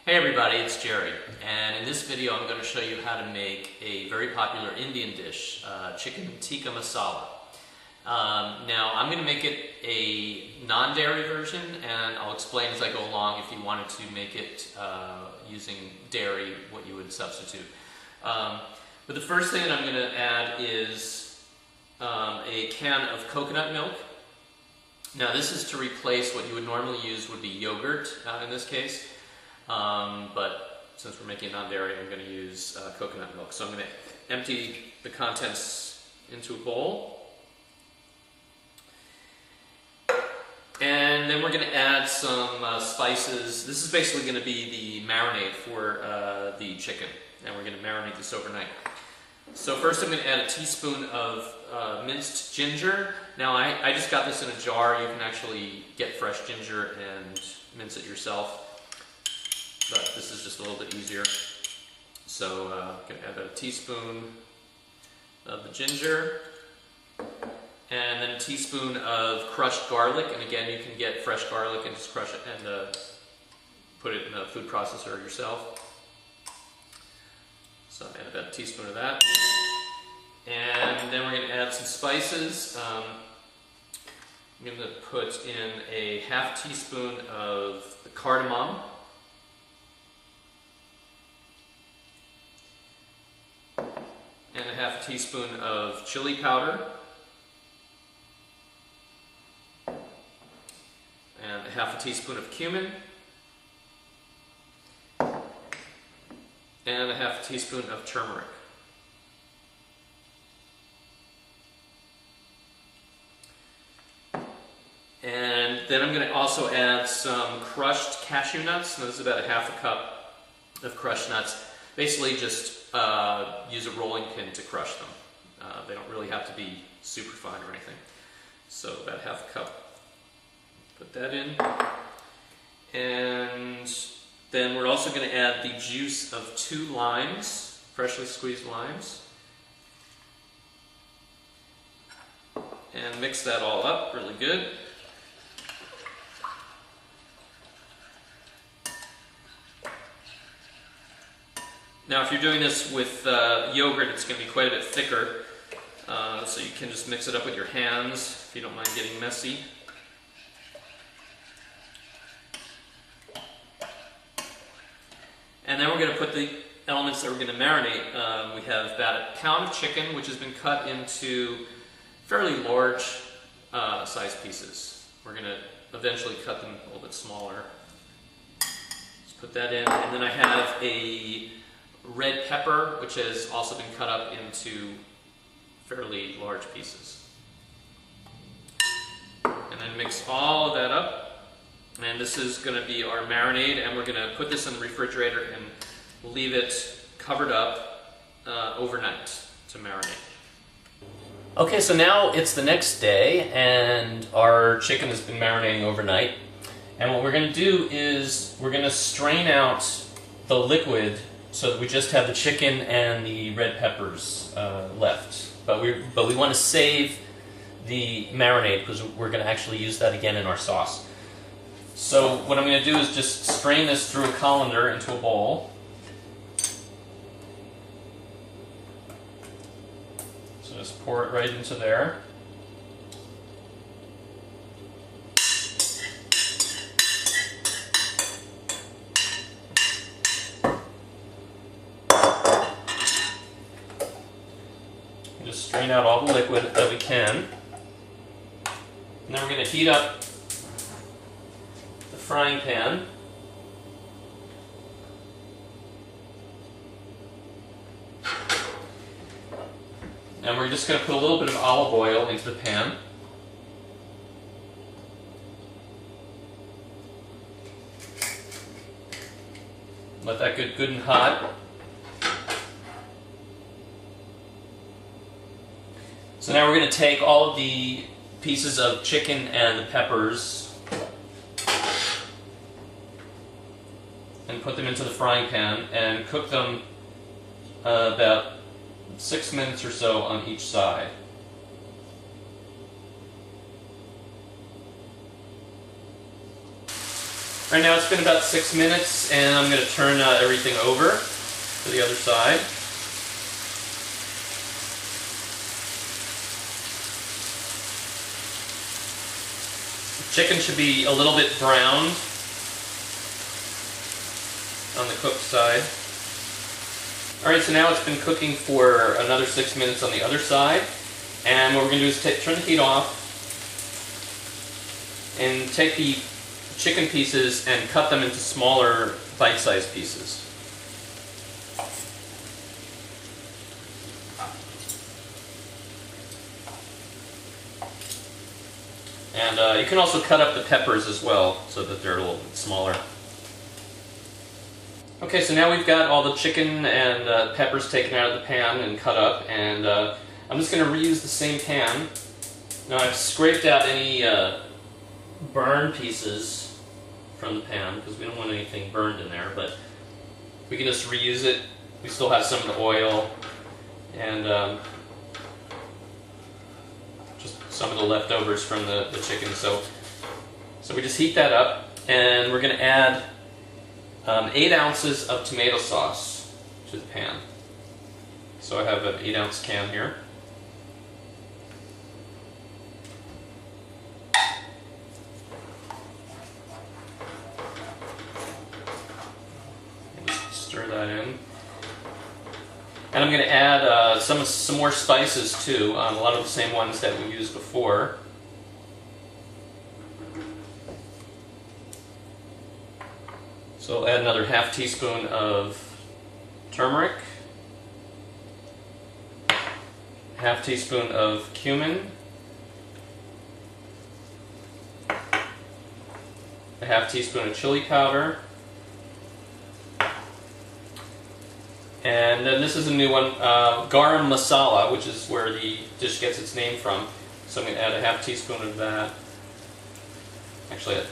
Hey everybody, it's Jerry, and in this video I'm going to show you how to make a very popular Indian dish, chicken Tikka Masala. Now I'm going to make it a non-dairy version, and I'll explain as I go along if you wanted to make it using dairy, what you would substitute. But the first thing that I'm going to add is a can of coconut milk. Now this is to replace what you would normally use would be yogurt in this case. But since we're making non-dairy, I'm going to use coconut milk. So I'm going to empty the contents into a bowl. And then we're going to add some spices. This is basically going to be the marinade for the chicken. And we're going to marinate this overnight. So first I'm going to add a teaspoon of minced ginger. Now I just got this in a jar. You can actually get fresh ginger and mince it yourself. But this is just a little bit easier. So I'm going to add a teaspoon of the ginger, and then a teaspoon of crushed garlic. And again, you can get fresh garlic and just crush it and put it in a food processor yourself. So I add about a teaspoon of that. And then we're going to add some spices. I'm going to put in a half teaspoon of the cardamom. And a half a teaspoon of chili powder, and a half a teaspoon of cumin, and a half a teaspoon of turmeric. And then I'm going to also add some crushed cashew nuts. Now this is about a half a cup of crushed nuts. Basically just use a rolling pin to crush them. They don't really have to be super fine or anything. So about half a cup. Put that in. And then we're also going to add the juice of 2 limes, freshly squeezed limes. And mix that all up really good. Now if you're doing this with yogurt, it's going to be quite a bit thicker, so you can just mix it up with your hands if you don't mind getting messy. And then we're going to put the elements that we're going to marinate. We have about a pound of chicken, which has been cut into fairly large size pieces. We're going to eventually cut them a little bit smaller. Just put that in, and then I have a red pepper, which has also been cut up into fairly large pieces. And then mix all of that up. And this is going to be our marinade, and we're going to put this in the refrigerator and leave it covered up overnight to marinate. Okay, so now it's the next day, and our chicken has been marinating overnight. And what we're going to do is we're going to strain out the liquid so that we just have the chicken and the red peppers left. But we want to save the marinade because we're going to actually use that again in our sauce. So what I'm going to do is just strain this through a colander into a bowl. So just pour it right into there. Just strain out all the liquid that we can. And then we're going to heat up the frying pan. And we're just going to put a little bit of olive oil into the pan. Let that get good and hot. So now we're going to take all of the pieces of chicken and the peppers and put them into the frying pan and cook them about 6 minutes or so on each side. Right now it's been about 6 minutes, and I'm going to turn everything over to the other side. Chicken should be a little bit browned on the cooked side. Alright, so now it's been cooking for another 6 minutes on the other side. And what we're going to do is turn the heat off and take the chicken pieces and cut them into smaller bite-sized pieces. And you can also cut up the peppers as well so that they're a little bit smaller. Okay, so now we've got all the chicken and peppers taken out of the pan and cut up, and I'm just going to reuse the same pan. Now I've scraped out any burned pieces from the pan because we don't want anything burned in there, but we can just reuse it. We still have some of the oil and just some of the leftovers from the chicken. So we just heat that up, and we're going to add 8 ounces of tomato sauce to the pan. So I have an 8-ounce can here. Stir that in. And I'm going to add some more spices too, a lot of the same ones that we used before. So I'll add another half teaspoon of turmeric, half teaspoon of cumin, a half teaspoon of chili powder, and then this is a new one, garam masala, which is where the dish gets its name from. So I'm going to add a half teaspoon of that. Actually, a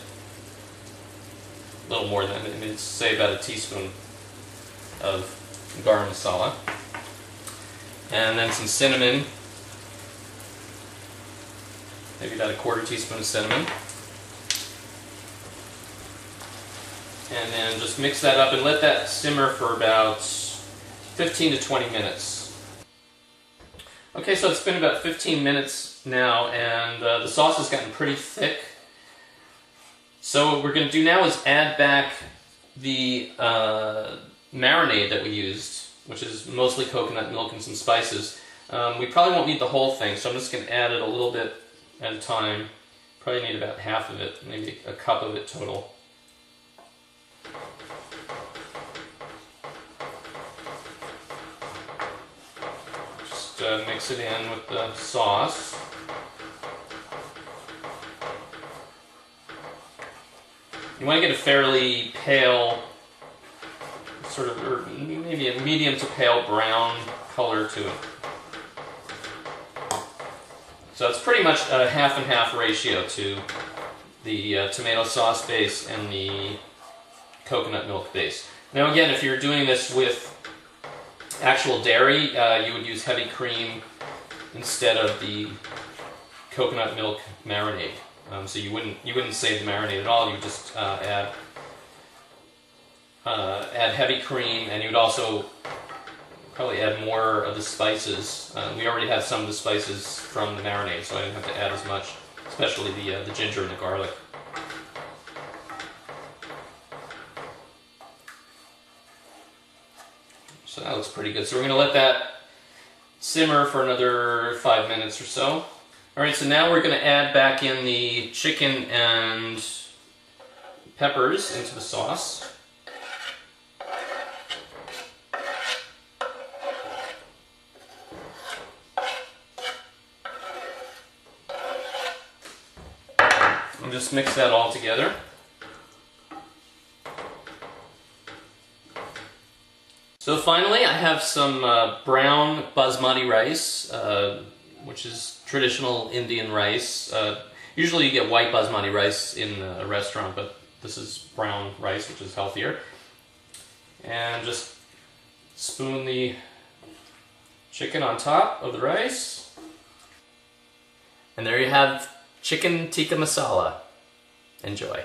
little more than, I mean, say about a teaspoon of garam masala. And then some cinnamon, maybe about a 1/4 teaspoon of cinnamon. And then just mix that up and let that simmer for about 15 to 20 minutes. Okay, so it's been about 15 minutes now, and the sauce has gotten pretty thick. So what we're going to do now is add back the marinade that we used, which is mostly coconut milk and some spices. We probably won't need the whole thing, so I'm just going to add it a little bit at a time. Probably need about half of it, maybe a cup of it total. Just mix it in with the sauce. You want to get a fairly pale, sort of, or maybe a medium to pale brown color to it. So it's pretty much a half and half ratio to the tomato sauce base and the coconut milk base. Now again, if you're doing this with actual dairy, you would use heavy cream instead of the coconut milk marinade. So you wouldn't save the marinade at all. You would just add heavy cream, and you would also probably add more of the spices. We already had some of the spices from the marinade, so I didn't have to add as much, especially the ginger and the garlic. So that looks pretty good. So we're going to let that simmer for another 5 minutes or so. Alright, so now we're going to add back in the chicken and peppers into the sauce. And just mix that all together. So finally, I have some brown basmati rice, which is traditional Indian rice. Usually you get white basmati rice in a restaurant, but this is brown rice, which is healthier. And just spoon the chicken on top of the rice. And there you have chicken tikka masala. Enjoy.